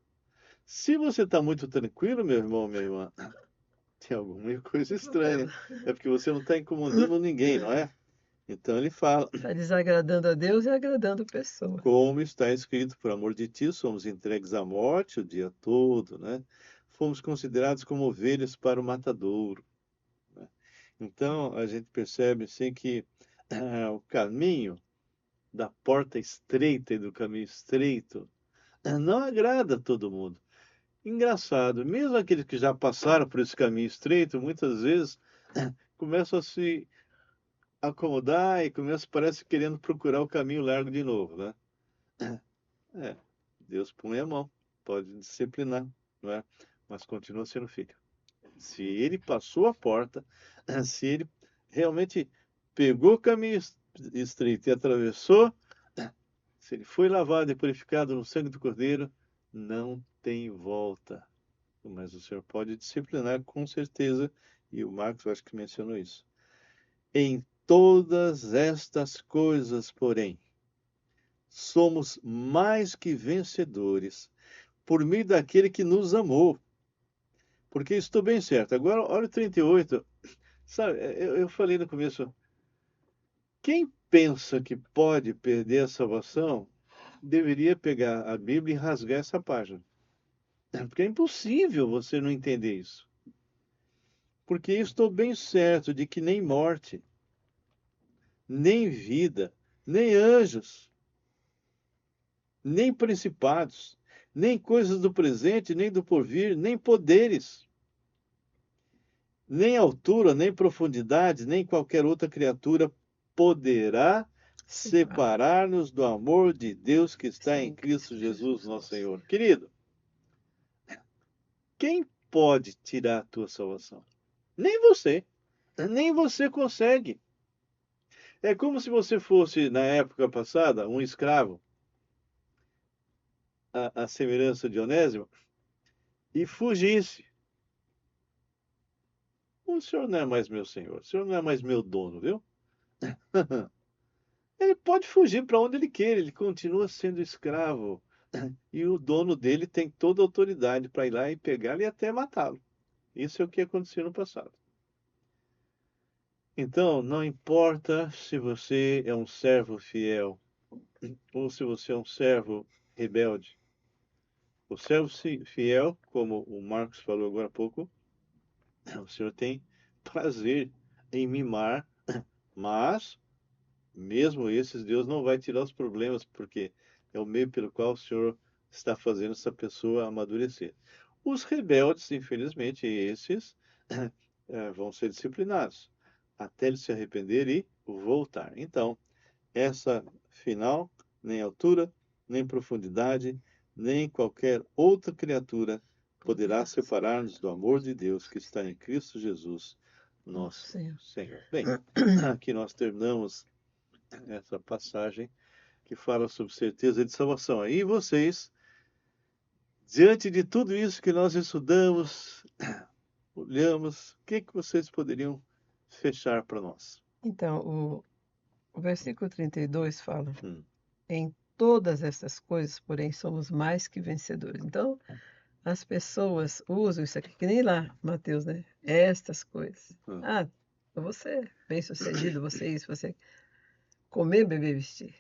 Se você está muito tranquilo, meu irmão, minha irmã, tem alguma coisa estranha. É porque você não está incomodando ninguém, não é? Então ele fala, Está desagradando a Deus e agradando a pessoa. como está escrito, por amor de ti, somos entregues à morte o dia todo, né? Fomos considerados como ovelhas para o matadouro, né? Então a gente percebe assim que o caminho da porta estreita e do caminho estreito não agrada a todo mundo. Engraçado, mesmo aqueles que já passaram por esse caminho estreito, muitas vezes começam a se acomodar e começam, parece, querendo procurar o caminho largo de novo, né? É, Deus põe a mão, pode disciplinar, não é? Mas continua sendo filho. Se ele passou a porta, se ele realmente pegou o caminho estreito e atravessou, se ele foi lavado e purificado no sangue do Cordeiro, não tem volta. Mas o Senhor pode disciplinar com certeza, e o Marcos acho que mencionou isso. Em todas estas coisas, porém, somos mais que vencedores por meio daquele que nos amou. Porque estou bem certo. Agora, olha o 38. Sabe, eu falei no começo, quem pensa que pode perder a salvação, deveria pegar a Bíblia e rasgar essa página. Porque é impossível você não entender isso. Porque eu estou bem certo de que nem morte, nem vida, nem anjos, nem principados, nem coisas do presente, nem do porvir, nem poderes, nem altura, nem profundidade, nem qualquer outra criatura poderá separar-nos do amor de Deus que está em Cristo Jesus, nosso Senhor. Querido, quem pode tirar a tua salvação? Nem você. Nem você consegue. É como se você fosse, na época passada, um escravo, a semelhança de Onésimo, e fugisse. O senhor não é mais meu senhor, o senhor não é mais meu dono, viu? Ele pode fugir para onde ele queira, ele continua sendo escravo. E o dono dele tem toda a autoridade para ir lá e pegá-lo e até matá-lo. Isso é o que aconteceu no passado. Então, não importa se você é um servo fiel ou se você é um servo rebelde. O servo fiel, como o Marcos falou agora há pouco, o Senhor tem prazer em mimar, mas mesmo esses, Deus não vai tirar os problemas, porque é o meio pelo qual o Senhor está fazendo essa pessoa amadurecer. Os rebeldes, infelizmente, esses vão ser disciplinados, até eles se arrepender e voltar. Então, essa final, nem altura, nem profundidade, nem qualquer outra criatura poderá separar-nos do amor de Deus que está em Cristo Jesus, nosso Senhor. Bem, aqui nós terminamos essa passagem que fala sobre certeza de salvação. Aí vocês, diante de tudo isso que nós estudamos, olhamos, o que vocês poderiam fechar para nós? Então, o versículo 32 fala: em todas essas coisas, porém, somos mais que vencedores. Então, as pessoas usam isso aqui, que nem lá, Mateus, né? Estas coisas. Eu vou ser bem-sucedido, você isso, você comer, beber, vestir.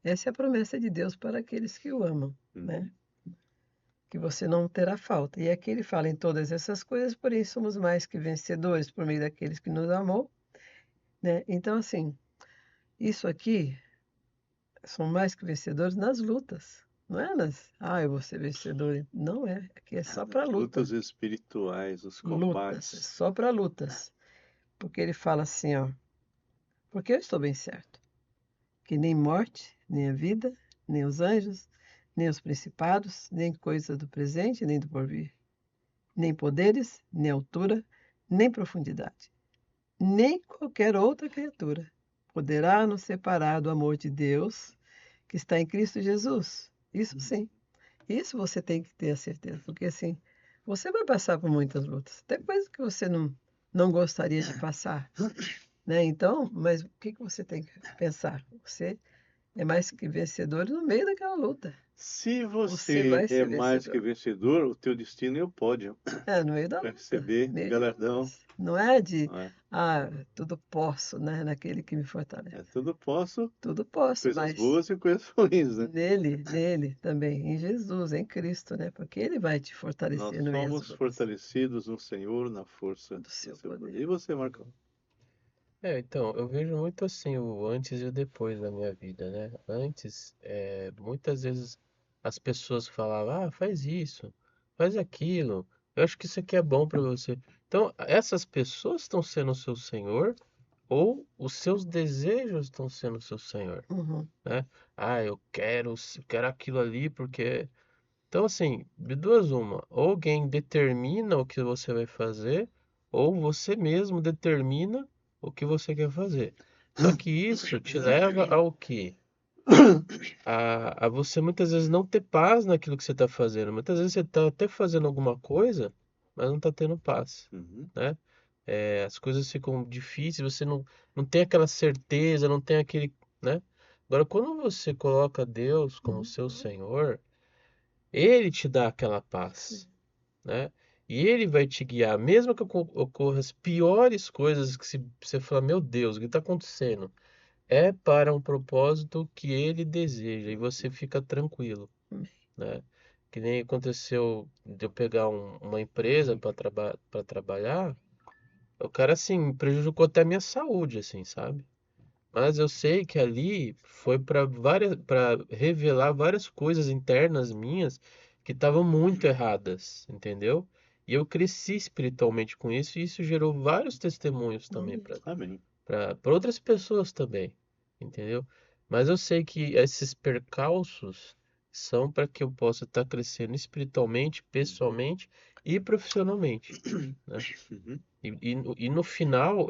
Essa é a promessa de Deus para aqueles que o amam, né? Que você não terá falta. E aqui ele fala: em todas essas coisas, porém, somos mais que vencedores por meio daqueles que nos amou, né? Então, assim, isso aqui são mais que vencedores nas lutas. Não é eu vou ser vencedor. Não é. Aqui é só para luta. Lutas espirituais, os combates. Lutas, só para lutas. Porque ele fala assim, ó. Porque eu estou bem certo. Que nem morte, nem a vida, nem os anjos, nem os principados, nem coisas do presente, nem do porvir. Nem poderes, nem altura, nem profundidade. Nem qualquer outra criatura poderá nos separar do amor de Deus que está em Cristo Jesus. Isso sim. Isso você tem que ter a certeza. Porque assim, você vai passar por muitas lutas. Até coisas que você não gostaria de passar. Né? Então, mas o que você tem que pensar? Você é mais que vencedor no meio daquela luta. Se você é mais que vencedor, o teu destino é o pódio. No meio da luta. Para receber galardão. Não é de, tudo posso, né? Naquele que me fortalece. Tudo posso. Tudo posso, coisas mas boas e coisas ruins, né? Nele também, em Jesus, em Cristo, né? Porque Ele vai te fortalecer no meio. Nós somos fortalecidos no Senhor, na força do seu poder. E você, Marcão? Então, eu vejo muito assim o antes e o depois da minha vida, né? Antes, muitas vezes as pessoas falavam, faz isso, faz aquilo, eu acho que isso aqui é bom para você. Então, essas pessoas estão sendo o seu Senhor ou os seus desejos estão sendo o seu Senhor, né? Eu quero aquilo ali porque... Então, assim, de duas uma, ou alguém determina o que você vai fazer, ou você mesmo determina o que você quer fazer. Só que isso te leva ao quê? A você muitas vezes não ter paz naquilo que você está fazendo. Muitas vezes você está até fazendo alguma coisa, mas não está tendo paz, né? As coisas ficam difíceis, você não tem aquela certeza, não tem aquele, né? Agora, quando você coloca Deus como seu Senhor, Ele te dá aquela paz, né? E Ele vai te guiar, mesmo que ocorram as piores coisas que você fala, meu Deus, o que está acontecendo? é para um propósito que ele deseja e você fica tranquilo, Amém. né? Que nem aconteceu de eu pegar uma empresa para trabalhar, o cara assim prejudicou até a minha saúde, assim, sabe? Mas eu sei que ali foi para revelar várias coisas internas minhas que estavam muito erradas, entendeu? E eu cresci espiritualmente com isso e isso gerou vários testemunhos também Amém. Amém. para outras pessoas também, entendeu? Mas eu sei que esses percalços são para que eu possa estar crescendo espiritualmente, Uhum. pessoalmente e profissionalmente, né? Uhum. E no final,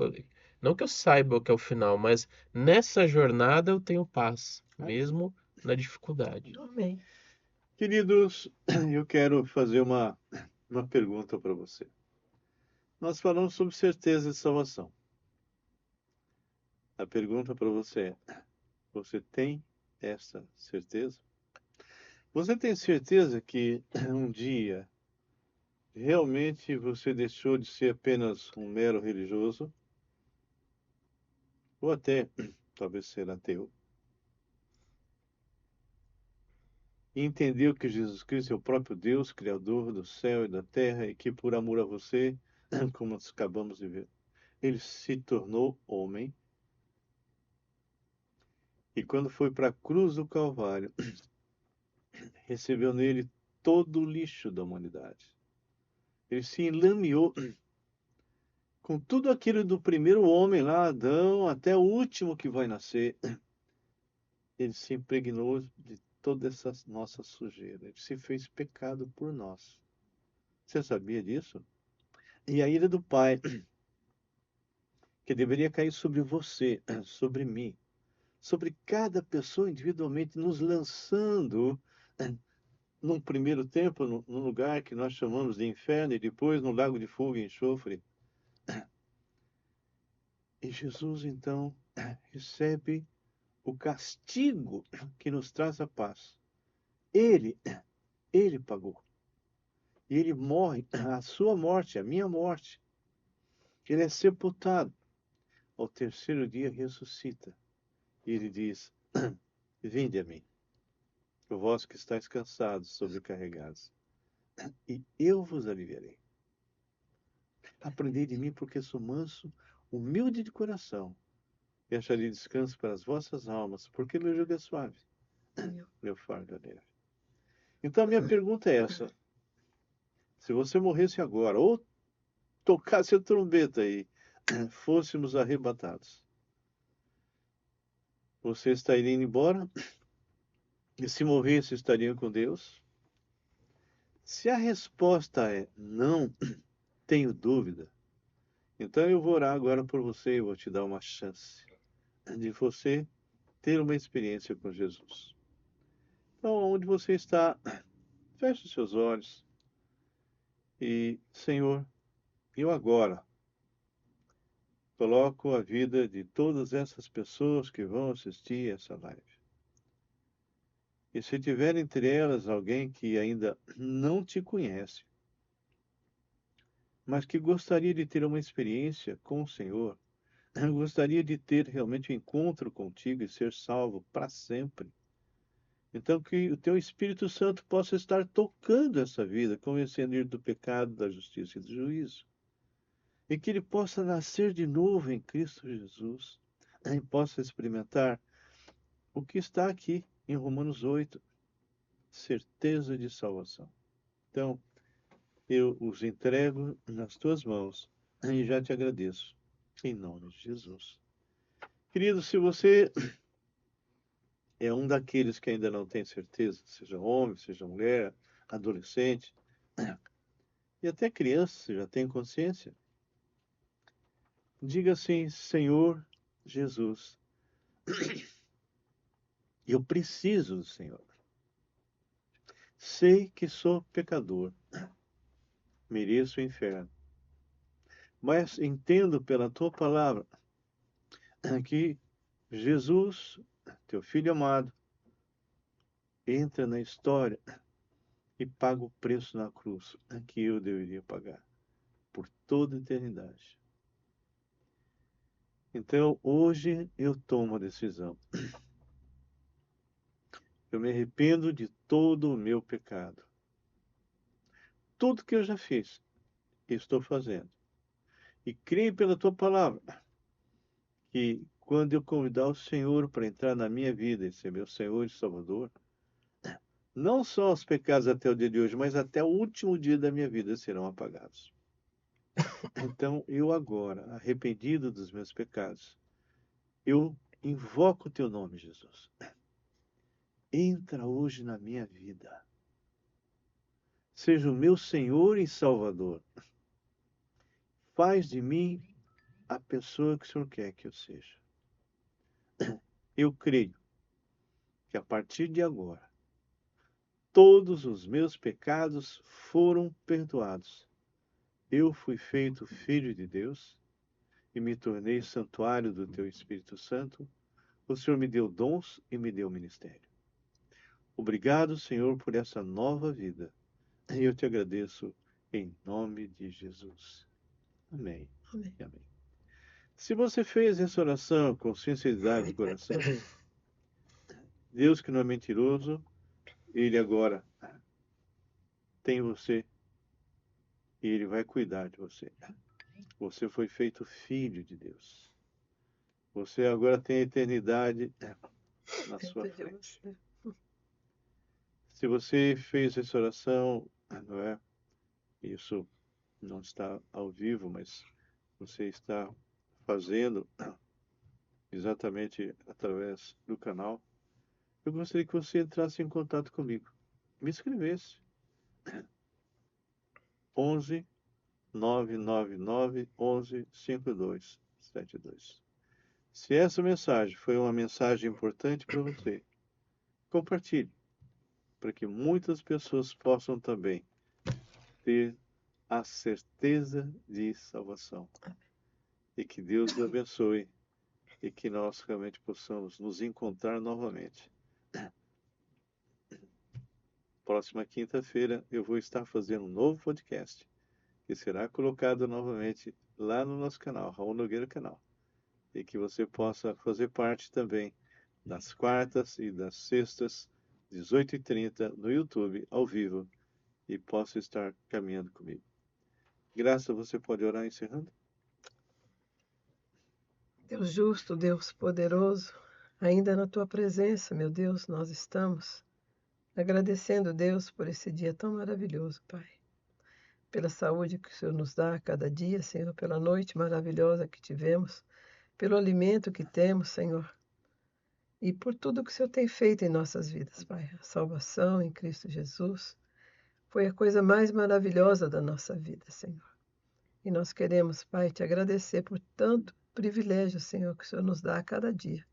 não que eu saiba o que é o final, mas nessa jornada eu tenho paz, Amém. mesmo na dificuldade. Amém. Queridos, eu quero fazer uma pergunta para você. Nós falamos sobre certeza de salvação. A pergunta para você é: você tem essa certeza? Você tem certeza que um dia realmente você deixou de ser apenas um mero religioso, ou até talvez ser ateu, e entendeu que Jesus Cristo é o próprio Deus, Criador do céu e da terra, e que por amor a você, como nós acabamos de ver, ele se tornou homem, e quando foi para a cruz do Calvário, recebeu nele todo o lixo da humanidade. Ele se enlameou com tudo aquilo do primeiro homem lá, Adão, até o último que vai nascer. Ele se impregnou de toda essa nossa sujeira. Ele se fez pecado por nós. Você sabia disso? E a ira do Pai, que deveria cair sobre você, sobre mim, sobre cada pessoa individualmente, nos lançando num primeiro tempo num lugar que nós chamamos de inferno e depois no lago de fogo e enxofre. E Jesus então recebe o castigo que nos traz a paz. Ele, ele pagou. E ele morre, a sua morte, a minha morte. Ele é sepultado. Ao terceiro dia ressuscita. E ele diz: Vinde a mim, vós que estáis cansados, sobrecarregados, e eu vos aliviarei. Aprendei de mim, porque sou manso, humilde de coração, e acharei descanso para as vossas almas, porque meu jugo é suave, meu fardo é leve. Então a minha pergunta é essa: se você morresse agora, ou tocasse a trombeta e fôssemos arrebatados, você estaria indo embora? E se morresse, estaria com Deus? Se a resposta é não, tenho dúvida, então eu vou orar agora por você e vou te dar uma chance de você ter uma experiência com Jesus. Então, onde você está, feche os seus olhos e, Senhor, eu agora coloco a vida de todas essas pessoas que vão assistir essa live. E se tiver entre elas alguém que ainda não te conhece, mas que gostaria de ter uma experiência com o Senhor, gostaria de ter realmente um encontro contigo e ser salvo para sempre. Então, que o teu Espírito Santo possa estar tocando essa vida, convencendo ele do pecado, da justiça e do juízo. E que ele possa nascer de novo em Cristo Jesus e possa experimentar o que está aqui em Romanos 8, certeza de salvação. Então, eu os entrego nas tuas mãos e já te agradeço, em nome de Jesus. Querido, se você é um daqueles que ainda não tem certeza, seja homem, seja mulher, adolescente, e até criança, você já tem consciência, diga assim: Senhor Jesus, eu preciso do Senhor. Sei que sou pecador, mereço o inferno, mas entendo pela tua palavra que Jesus, teu filho amado, entra na história e paga o preço na cruz que eu deveria pagar por toda a eternidade. Então, hoje eu tomo a decisão. Eu me arrependo de todo o meu pecado. Tudo que eu já fiz, estou fazendo. E creio pela tua palavra que quando eu convidar o Senhor para entrar na minha vida e ser meu Senhor e Salvador, não só os pecados até o dia de hoje, mas até o último dia da minha vida serão apagados. Então, eu agora, arrependido dos meus pecados, eu invoco o teu nome, Jesus. Entra hoje na minha vida. Seja o meu Senhor e Salvador. Faz de mim a pessoa que o Senhor quer que eu seja. Eu creio que a partir de agora, todos os meus pecados foram perdoados. Eu fui feito filho de Deus e me tornei santuário do teu Espírito Santo. O Senhor me deu dons e me deu ministério. Obrigado, Senhor, por essa nova vida. E eu te agradeço em nome de Jesus. Amém. Amém. E amém. Se você fez essa oração com sinceridade de coração, Deus que não é mentiroso, Ele agora tem você e Ele vai cuidar de você. Você foi feito filho de Deus. Você agora tem a eternidade na sua Dentro de frente. você. Se você fez essa oração, não é? Isso não está ao vivo, mas você está fazendo exatamente através do canal. Eu gostaria que você entrasse em contato comigo. Me escrevesse. 11 999 11 5272. Se essa mensagem foi uma mensagem importante para você, compartilhe, para que muitas pessoas possam também ter a certeza de salvação. E que Deus nos abençoe e que nós realmente possamos nos encontrar novamente. Próxima quinta-feira eu vou estar fazendo um novo podcast que será colocado novamente lá no nosso canal, Raul Nogueira Canal. E que você possa fazer parte também das quartas e das sextas, 18h30, no YouTube, ao vivo, e possa estar caminhando comigo. Graça, você pode orar encerrando? Deus justo, Deus poderoso, ainda na tua presença, meu Deus, nós estamos agradecendo, Deus, por esse dia tão maravilhoso, Pai. Pela saúde que o Senhor nos dá a cada dia, Senhor, pela noite maravilhosa que tivemos, pelo alimento que temos, Senhor, e por tudo que o Senhor tem feito em nossas vidas, Pai. A salvação em Cristo Jesus foi a coisa mais maravilhosa da nossa vida, Senhor. E nós queremos, Pai, te agradecer por tanto privilégio, Senhor, que o Senhor nos dá a cada dia.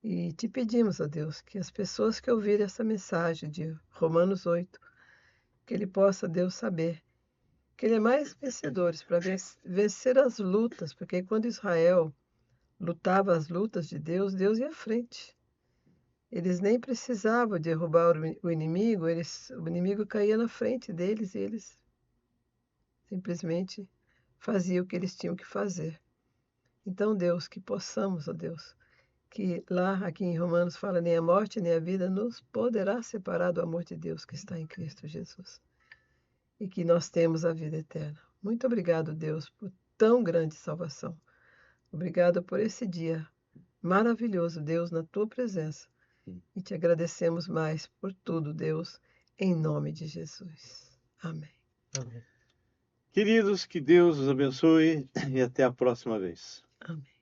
E te pedimos, ó Deus, que as pessoas que ouvirem essa mensagem de Romanos 8, que ele possa, Deus, saber que ele é mais vencedores para vencer as lutas, porque quando Israel lutava as lutas de Deus, Deus ia à frente. Eles nem precisavam derrubar o inimigo, o inimigo caía na frente deles e eles simplesmente faziam o que eles tinham que fazer. Então, Deus, que possamos, ó Deus, que lá, aqui em Romanos fala, nem a morte nem a vida nos poderá separar do amor de Deus que está em Cristo Jesus. E que nós temos a vida eterna. Muito obrigado, Deus, por tão grande salvação. Obrigado por esse dia maravilhoso, Deus, na tua presença. E te agradecemos mais por tudo, Deus, em nome de Jesus. Amém. Amém. Queridos, que Deus os abençoe e até a próxima vez. Amém.